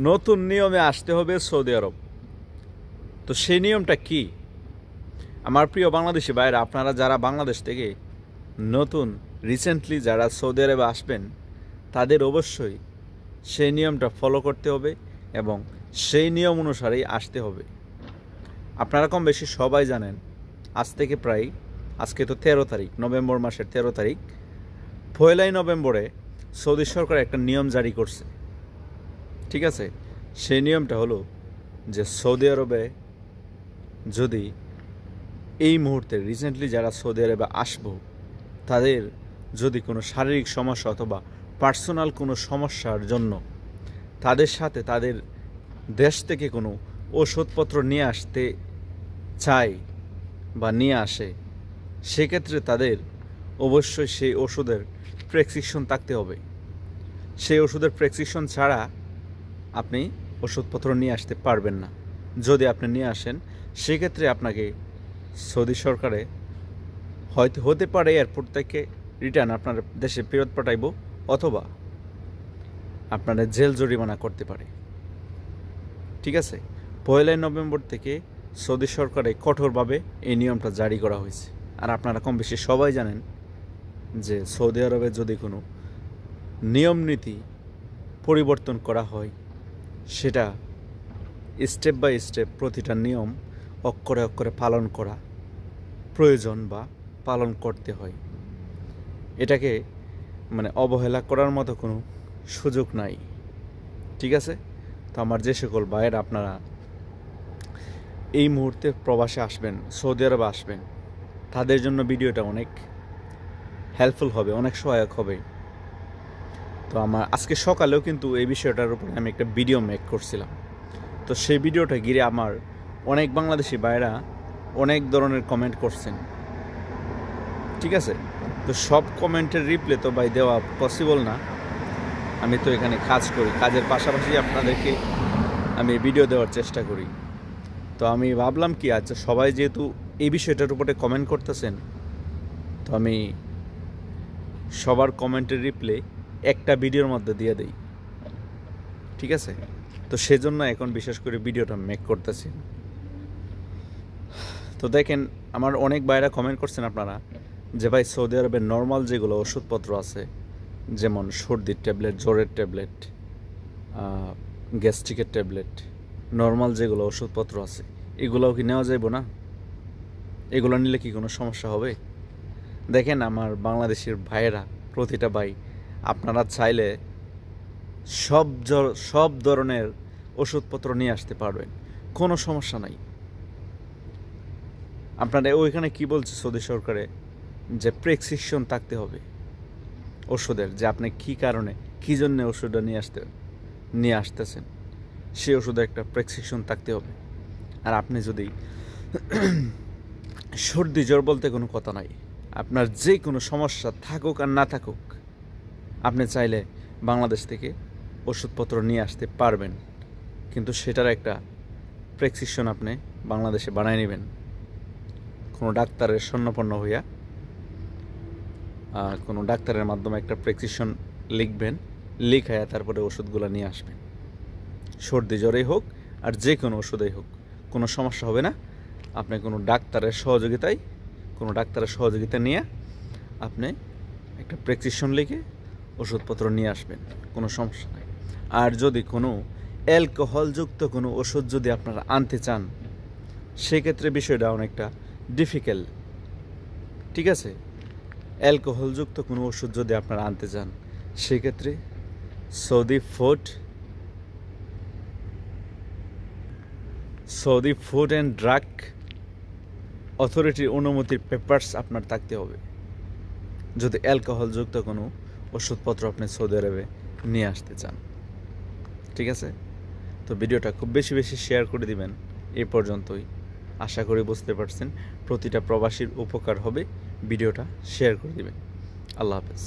নতুন নিয়মে আসতে হবে সৌদি আরব। তো সেই নিয়মটা কি? আমার প্রিয় বাংলাদেশি ভাইরা, আপনারা যারা বাংলাদেশ থেকে নতুন রিসেন্টলি যারা সৌদি আরবে আসবেন, তাদের অবশ্যই সেই নিয়মটা ফলো করতে হবে এবং সেই নিয়ম অনুসারেই আসতে হবে। আপনারা কম বেশি সবাই জানেন, আজ থেকে প্রায়, আজকে তো 13 তারিখ, নভেম্বর মাসের 13 তারিখ, 1 নভেম্বরে সৌদি সরকার একটা নিয়ম জারি করছে। ঠিক আছে, সেই নিয়মটা হলো যে সৌদি আরবে যদি এই মুহূর্তে রিসেন্টলি যারা সৌদি আরবে আসবো, তাদের যদি কোনো শারীরিক সমস্যা অথবা পার্সোনাল কোনো সমস্যার জন্য তাদের সাথে তাদের দেশ থেকে কোনো ওষুধপত্র নিয়ে আসতে চায় বা নিয়ে আসে, সেক্ষেত্রে তাদের অবশ্যই সেই ওষুধের প্রেসক্রিপশন থাকতে হবে। সেই ওষুধের প্রেসক্রিপশন ছাড়া আপনি ওষুধপত্র নিয়ে আসতে পারবেন না। যদি আপনি নিয়ে আসেন, সেক্ষেত্রে আপনাকে সৌদি সরকারে হয়তো হতে পারে এয়ারপোর্ট থেকে রিটার্ন আপনার দেশে ফেরত পাঠাইব, অথবা আপনারা জেল জরিমানা করতে পারে। ঠিক আছে, 1 নভেম্বর থেকে সৌদি সরকারে কঠোরভাবে এই নিয়মটা জারি করা হয়েছে। আর আপনারা কম বেশি সবাই জানেন যে সৌদি আরবে যদি কোনো নিয়ম নীতি পরিবর্তন করা হয়, সেটা স্টেপ বাই স্টেপ প্রতিটা নিয়ম অক্ষরে অক্ষরে পালন করা প্রয়োজন বা পালন করতে হয়। এটাকে অবহেলা করার মতো কোনো সুযোগ নাই। ঠিক আছে, তো আমার যে সকল ভাইয়েরা আপনারা এই মুহূর্তে প্রবাসে আসবেন, সৌদি আরবে আসবেন, তাদের জন্য ভিডিওটা অনেক হেল্পফুল হবে, অনেক সহায়ক হবে। তো আমার আজকে সকালেও কিন্তু এই বিষয়টার উপরে আমি একটা ভিডিও মেক করছিলাম। তো সেই ভিডিওটা ঘিরে আমার অনেক বাংলাদেশি ভাইয়েরা অনেক ধরনের কমেন্ট করছেন। ঠিক আছে, তো সব কমেন্টের রিপ্লাই তো ভাই দেওয়া পসিবল না। আমি তো এখানে কাজ করি, কাজের পাশাপাশি আপনাদেরকে আমি ভিডিও দেওয়ার চেষ্টা করি। তো আমি ভাবলাম কি, আচ্ছা সবাই যেহেতু এই বিষয়টার উপরে কমেন্ট করতেছেন, তো আমি সবার কমেন্টের রিপ্লাই একটা ভিডিওর মধ্যে দিয়ে দেই। ঠিক আছে, তো সেজন্য এখন বিশেষ করে ভিডিওটা মেক করতেছি। তো দেখেন, আমার অনেক ভাইরা কমেন্ট করছেন আপনারা যে ভাই সৌদি আরবের নর্মাল যেগুলো ওষুধপত্র আছে, যেমন সর্দির ট্যাবলেট, জ্বরের ট্যাবলেট, গ্যাস্ট্রিকের ট্যাবলেট, নর্মাল যেগুলো ওষুধপত্র আছে, এগুলোও কি নেওয়া যাইব না? এগুলো নিলে কি কোনো সমস্যা হবে? দেখেন আমার বাংলাদেশের ভাইয়েরা, প্রতিটা ভাই, আপনারা চাইলে সব ধরনের ওষুধপত্র নিয়ে আসতে পারবেন, কোনো সমস্যা নাই। আপনারা ওইখানে কি বলছে সৌদি সরকারে, যে প্রেসক্রিপশন থাকতে হবে ওষুধের, যে আপনি কী কারণে কী জন্যে ওষুধটা নিয়ে আসতেছেন, সেই ওষুধের একটা প্রেসক্রিপশন থাকতে হবে। আর আপনি যদি সর্দি জ্বর বলতে কোনো কথা নাই, আপনার যে কোনো সমস্যা থাকুক আর না থাকুক, আপনি চাইলে বাংলাদেশ থেকে ওষুধপত্র নিয়ে আসতে পারবেন, কিন্তু সেটার একটা প্রেসক্রিপশন আপনি বাংলাদেশে বানায় নেবেন, কোনো ডাক্তারের শরণাপন্ন হইয়া কোনো ডাক্তারের মাধ্যমে একটা প্রেসক্রিপশন লিখবেন, লিখায়া তারপরে ওষুধগুলো নিয়ে আসবেন। সর্দি জ্বরেই হোক আর যে কোনো ওষুধেই হোক, কোনো সমস্যা হবে না। আপনি কোনো ডাক্তারের সহযোগিতা নিয়ে আপনি একটা প্রেসক্রিপশন লিখে ওষুধপত্র নিয়ে আসবেন, কোনো সমস্যা নেই। আর যদি কোনো অ্যালকোহলযুক্ত কোনো ওষুধ যদি আপনারা আনতে চান, সেক্ষেত্রে বিষয়টা অনেকটা ডিফিকাল্ট। ঠিক আছে, অ্যালকোহলযুক্ত কোনো ওষুধ যদি আপনারা আনতে চান, সেক্ষেত্রে সৌদি ফুড অ্যান্ড ড্রাগ অথরিটির অনুমতির পেপারস আপনার থাকতে হবে, যদি অ্যালকোহলযুক্ত কোনো ওষুধপত্র আপনি সৌদি আরবে নিয়ে আসতে চান। ঠিক আছে, তো ভিডিওটা খুব বেশি শেয়ার করে দিবেন। এই পর্যন্তই, আশা করি বুঝতে পারছেন। প্রতিটা প্রবাসীর উপকার হবে, ভিডিওটা শেয়ার করে দিবেন। আল্লাহ হাফেজ।